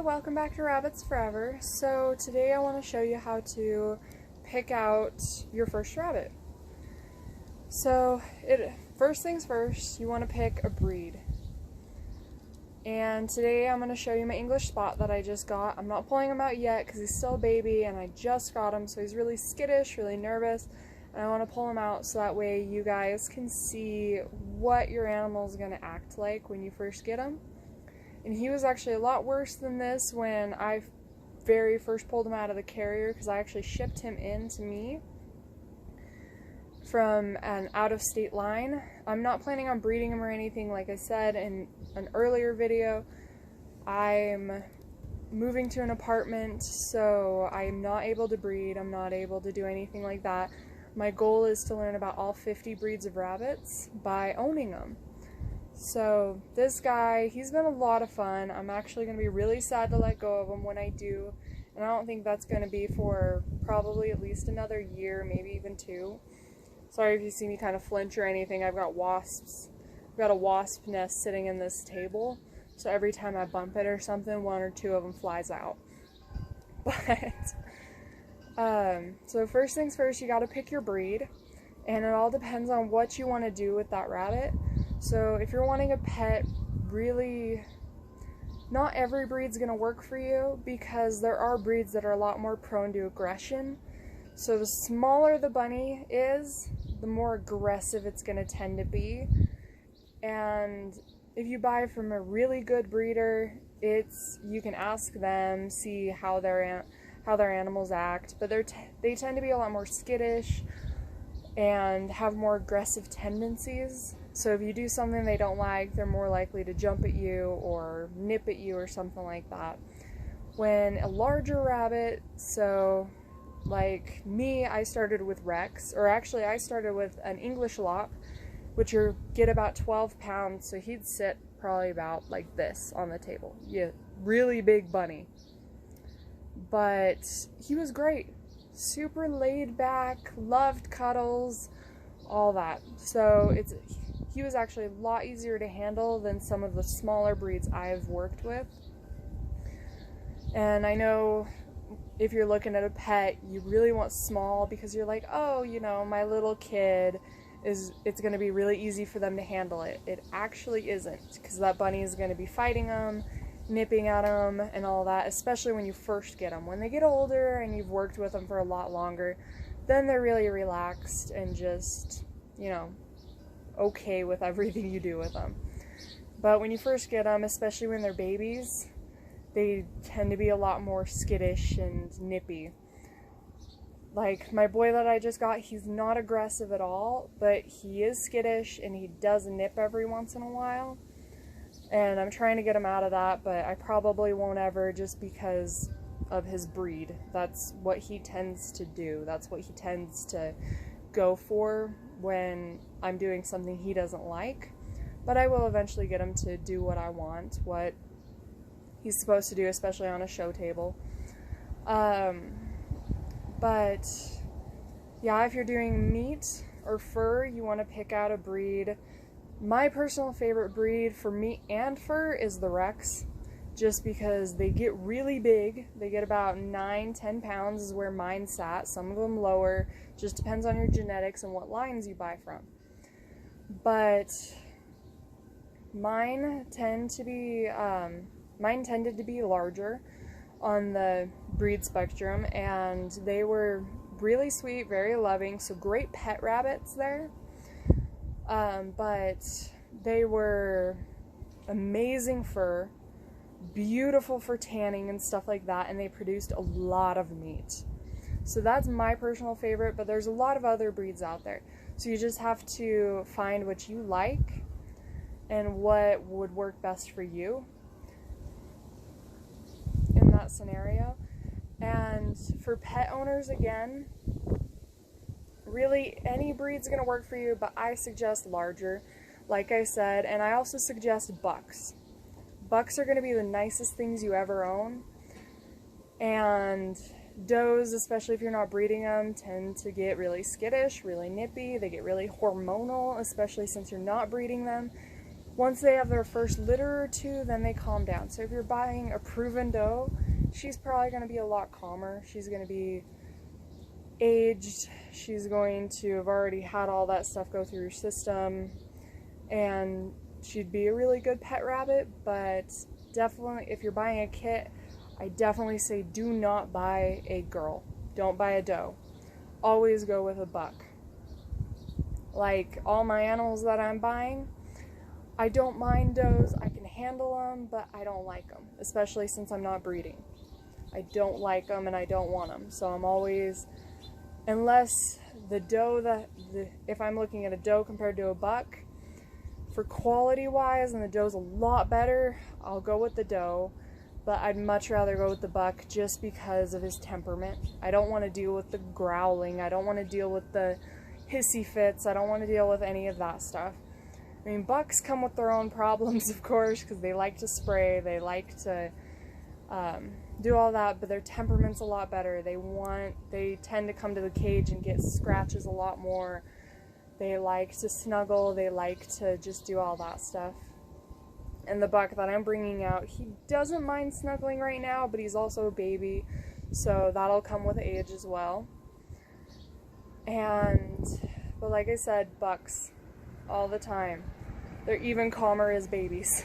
welcome back to Rabbits Forever. So today I want to show you how to pick out your first rabbit. So first things first, you want to pick a breed. And today I'm going to show you my English Spot that I just got. I'm not pulling him out yet because he's still a baby and I just got him, so he's really skittish, really nervous. And I want to pull him out so that way you guys can see what your animal is going to act like when you first get him. And he was actually a lot worse than this when I very first pulled him out of the carrier, because I actually shipped him in to me from an out-of-state line. I'm not planning on breeding him or anything. Like I said in an earlier video, I'm moving to an apartment, so I'm not able to breed. I'm not able to do anything like that. My goal is to learn about all 50 breeds of rabbits by owning them. So this guy, he's been a lot of fun. I'm actually going to be really sad to let go of him when I do, and I don't think that's going to be for probably at least another year, maybe even 2. Sorry if you see me kind of flinch or anything. I've got wasps. I've got a wasp nest sitting in this table, so every time I bump it or something, 1 or 2 of them flies out. But so first things first, you got to pick your breed, and it all depends on what you want to do with that rabbit. So if you're wanting a pet, really, not every breed's going to work for you, because there are breeds that are a lot more prone to aggression. So the smaller the bunny is, the more aggressive it's going to tend to be. And if you buy from a really good breeder, you can ask them, see how their animals act, but they tend to be a lot more skittish and have more aggressive tendencies. So if you do something they don't like, they're more likely to jump at you or nip at you or something like that. When a larger rabbit, so like me, I started with Rex, or actually I started with an English Lop, which get about 12 pounds, so he'd sit probably about like this on the table. Yeah, really big bunny. But he was great. Super laid back, loved cuddles, all that. So he was actually a lot easier to handle than some of the smaller breeds I've worked with. And I know if you're looking at a pet, you really want small, because you're like, oh, you know, my little kid, it's going to be really easy for them to handle it. It actually isn't, because that bunny is going to be fighting them, nipping at them, and all that, especially when you first get them. When they get older and you've worked with them for a lot longer, then they're really relaxed and just, you know, okay with everything you do with them. But when you first get them, especially when they're babies, they tend to be a lot more skittish and nippy. Like my boy that I just got, he's not aggressive at all, but he is skittish and he does nip every once in a while. And I'm trying to get him out of that, but I probably won't ever, just because of his breed. That's what he tends to do. That's what he tends to go for when I'm doing something he doesn't like. But I will eventually get him to do what I want, what he's supposed to do, especially on a show table. But yeah, if you're doing meat or fur, you want to pick out a breed. My personal favorite breed for meat and fur is the Rex, just because they get really big. They get about 9-10 pounds is where mine sat. Some of them lower, just depends on your genetics and what lines you buy from. But mine tended to be larger on the breed spectrum, and they were really sweet, very loving, so great pet rabbits there. But they were amazing fur, beautiful for tanning and stuff like that, and they produced a lot of meat. So that's my personal favorite, but there's a lot of other breeds out there. So you just have to find what you like and what would work best for you in that scenario. And for pet owners, again, really any breed's going to work for you, but I suggest larger, like I said, and I also suggest bucks. Bucks are going to be the nicest things you ever own, and does, especially if you're not breeding them, tend to get really skittish, really nippy. They get really hormonal, especially since you're not breeding them, once they have their first litter or two, then they calm down. So if you're buying a proven doe, she's probably going to be a lot calmer. She's going to be aged. She's going to have already had all that stuff go through her system, and she'd be a really good pet rabbit. But definitely, if you're buying a kit, I definitely say do not buy a girl. Don't buy a doe. Always go with a buck. Like all my animals that I'm buying, I don't mind does, I can handle them, but I don't like them, especially since I'm not breeding. I don't like them and I don't want them, so I'm always, unless the doe, if I'm looking at a doe compared to a buck, for quality wise, and the doe's a lot better, I'll go with the doe, but I'd much rather go with the buck just because of his temperament. I don't want to deal with the growling, I don't want to deal with the hissy fits, I don't want to deal with any of that stuff. I mean, bucks come with their own problems, of course, because they like to spray, they like to do all that, but their temperament's a lot better. They tend to come to the cage and get scratches a lot more. They like to snuggle, they like to just do all that stuff. And the buck that I'm bringing out, he doesn't mind snuggling right now, but he's also a baby, so that'll come with age as well. But like I said, bucks, all the time. They're even calmer as babies.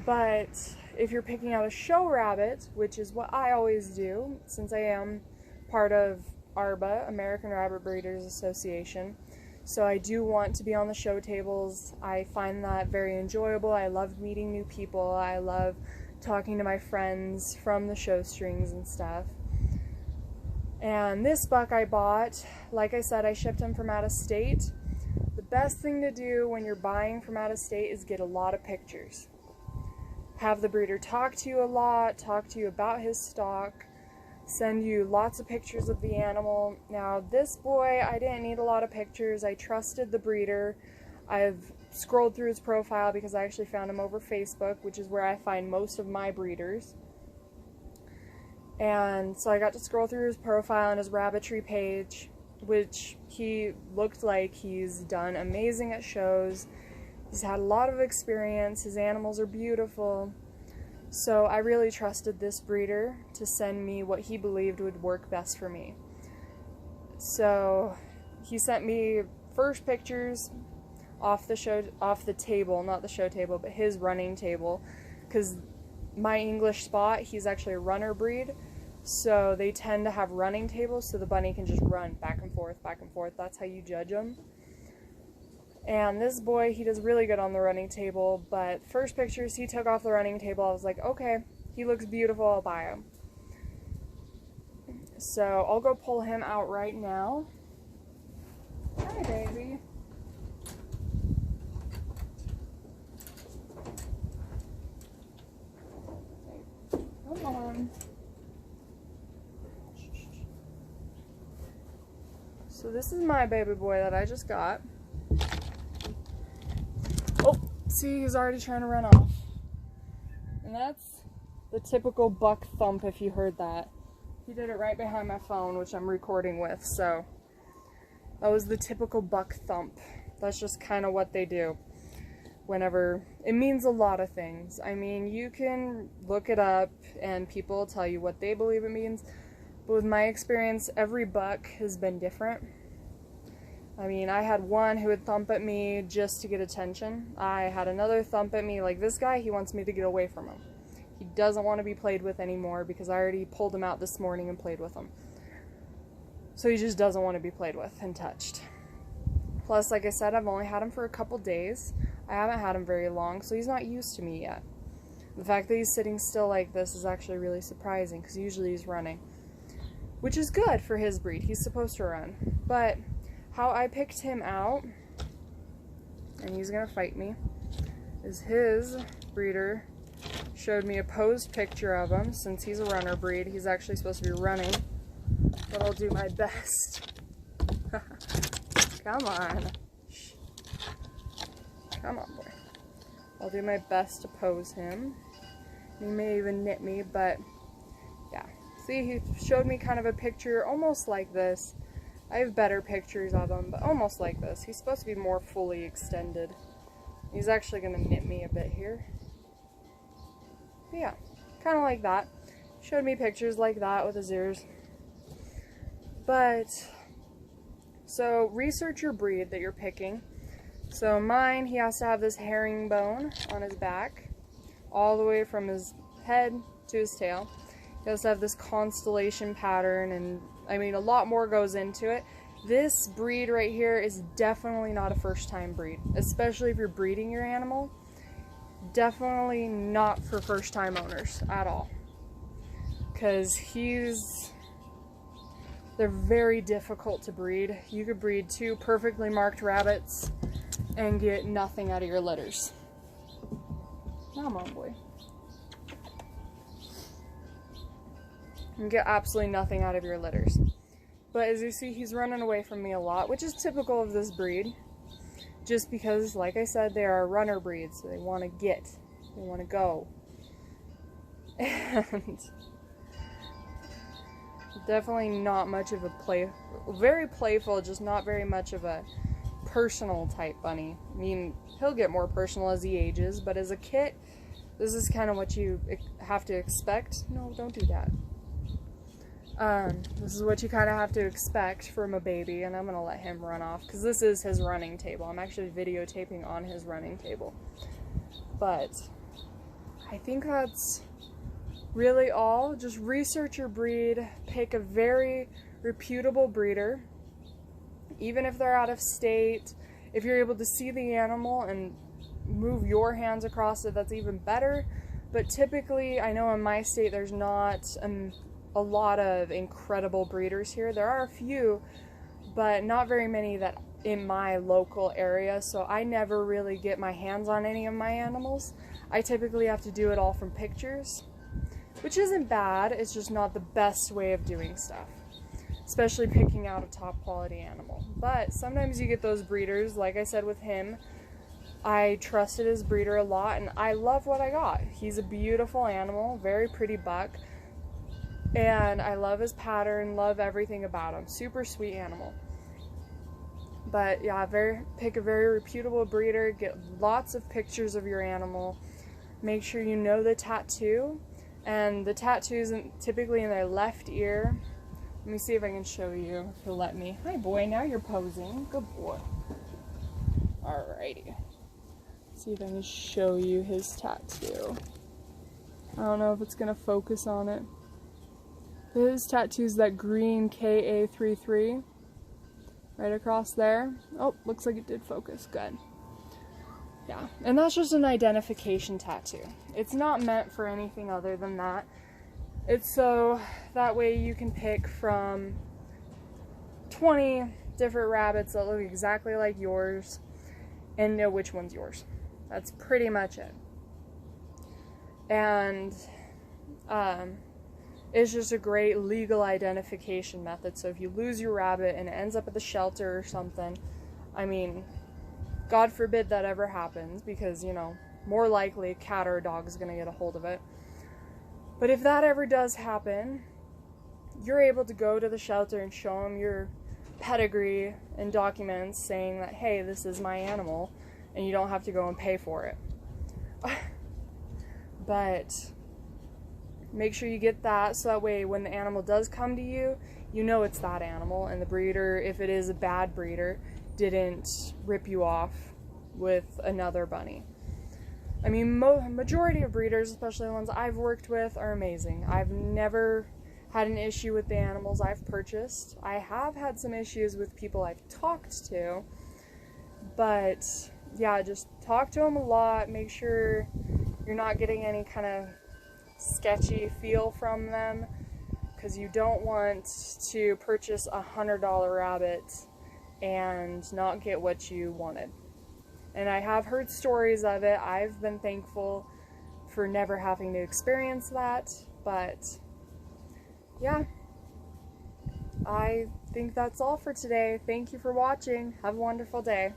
But if you're picking out a show rabbit, which is what I always do, since I am part of ARBA, American Rabbit Breeders Association, so I do want to be on the show tables. I find that very enjoyable. I love meeting new people. I love talking to my friends from the show strings and stuff. And this buck I bought, like I said, I shipped him from out of state. The best thing to do when you're buying from out of state is get a lot of pictures. Have the breeder talk to you a lot, talk to you about his stock, send you lots of pictures of the animal. Now this boy, I didn't need a lot of pictures. I trusted the breeder. I've scrolled through his profile because I actually found him over Facebook, which is where I find most of my breeders. And so I got to scroll through his profile and his rabbitry page, which he looked like he's done amazing at shows. He's had a lot of experience. His animals are beautiful. So I really trusted this breeder to send me what he believed would work best for me. So he sent me first pictures off the table, not the show table, but his running table, because my English spot, he's actually a runner breed, so they tend to have running tables so the bunny can just run back and forth, back and forth. That's how you judge them. And this boy, he does really good on the running table, but first pictures he took off the running table, I was like, okay, he looks beautiful, I'll buy him. So I'll go pull him out right now. Hi, baby. Come on. So this is my baby boy that I just got. Oh, see, he's already trying to run off. And that's the typical buck thump, if you heard that. He did it right behind my phone, which I'm recording with, so that was the typical buck thump. That's just kind of what they do. Whenever, it means a lot of things. I mean, you can look it up and people will tell you what they believe it means, but with my experience, every buck has been different. I mean, I had one who would thump at me just to get attention. I had another thump at me, like this guy, he wants me to get away from him. He doesn't want to be played with anymore because I already pulled him out this morning and played with him. So he just doesn't want to be played with and touched. Plus, like I said, I've only had him for a couple days. I haven't had him very long, so he's not used to me yet. The fact that he's sitting still like this is actually really surprising because usually he's running, which is good for his breed. He's supposed to run. But how I picked him out, and he's gonna fight me, is his breeder showed me a posed picture of him. Since he's a runner breed, he's actually supposed to be running, but I'll do my best. Come on. Shh. Come on, boy. I'll do my best to pose him. He may even nip me, but yeah. See, he showed me kind of a picture almost like this. I have better pictures of him, but almost like this. He's supposed to be more fully extended. He's actually going to nip me a bit here. But yeah, kind of like that. Showed me pictures like that with his ears. But, so research your breed that you're picking. So mine, he has to have this herringbone on his back, all the way from his head to his tail. He has to have this constellation pattern, and I mean, a lot more goes into it. This breed right here is definitely not a first-time breed, especially if you're breeding your animal. Definitely not for first-time owners at all. Because they're very difficult to breed. You could breed 2 perfectly marked rabbits and get nothing out of your litters. Come on, boy. And get absolutely nothing out of your litters. But as you see, he's running away from me a lot, which is typical of this breed. Just because, like I said, they are a runner breed, so they want to get. They want to go. And definitely not much of a very playful, just not very much of a personal type bunny. I mean, he'll get more personal as he ages, but as a kit, this is kind of what you have to expect. No, don't do that. This is what you kind of have to expect from a baby, and I'm going to let him run off, because this is his running table. I'm actually videotaping on his running table. But I think that's really all. Just research your breed, pick a very reputable breeder, even if they're out of state. If you're able to see the animal and move your hands across it, that's even better. But typically, I know in my state there's not a lot of incredible breeders here. There are a few, but not very many that in my local area, so I never really get my hands on any of my animals. I typically have to do it all from pictures, which isn't bad, it's just not the best way of doing stuff, especially picking out a top quality animal. But sometimes you get those breeders, like I said with him. I trusted his breeder a lot, and I love what I got. He's a beautiful animal, very pretty buck, and I love his pattern, love everything about him. Super sweet animal. But yeah, pick a very reputable breeder, get lots of pictures of your animal, make sure you know the tattoo, and the tattoo's typically in their left ear. Let me see if I can show you, if he'll let me. Hi boy, now you're posing. Good boy. Alrighty. See if I can show you his tattoo. I don't know if it's gonna focus on it. His tattoo's that green KA33 right across there. Oh, looks like it did focus. Good. Yeah, and that's just an identification tattoo. It's not meant for anything other than that. It's so that way you can pick from 20 different rabbits that look exactly like yours and know which one's yours. That's pretty much it. And it's just a great legal identification method. So if you lose your rabbit and it ends up at the shelter or something, I mean, God forbid that ever happens, because, you know, more likely a cat or a dog is going to get a hold of it. But if that ever does happen, you're able to go to the shelter and show them your pedigree and documents saying that, hey, this is my animal, and you don't have to go and pay for it. But make sure you get that, so that way when the animal does come to you, you know it's that animal, and the breeder, if it is a bad breeder, didn't rip you off with another bunny. I mean, majority of breeders, especially the ones I've worked with, are amazing. I've never had an issue with the animals I've purchased. I have had some issues with people I've talked to, but yeah, just talk to them a lot. Make sure you're not getting any kind of sketchy feel from them, because you don't want to purchase a $100 rabbit and not get what you wanted. And I have heard stories of it. I've been thankful for never having to experience that. But yeah, I think that's all for today. Thank you for watching. Have a wonderful day.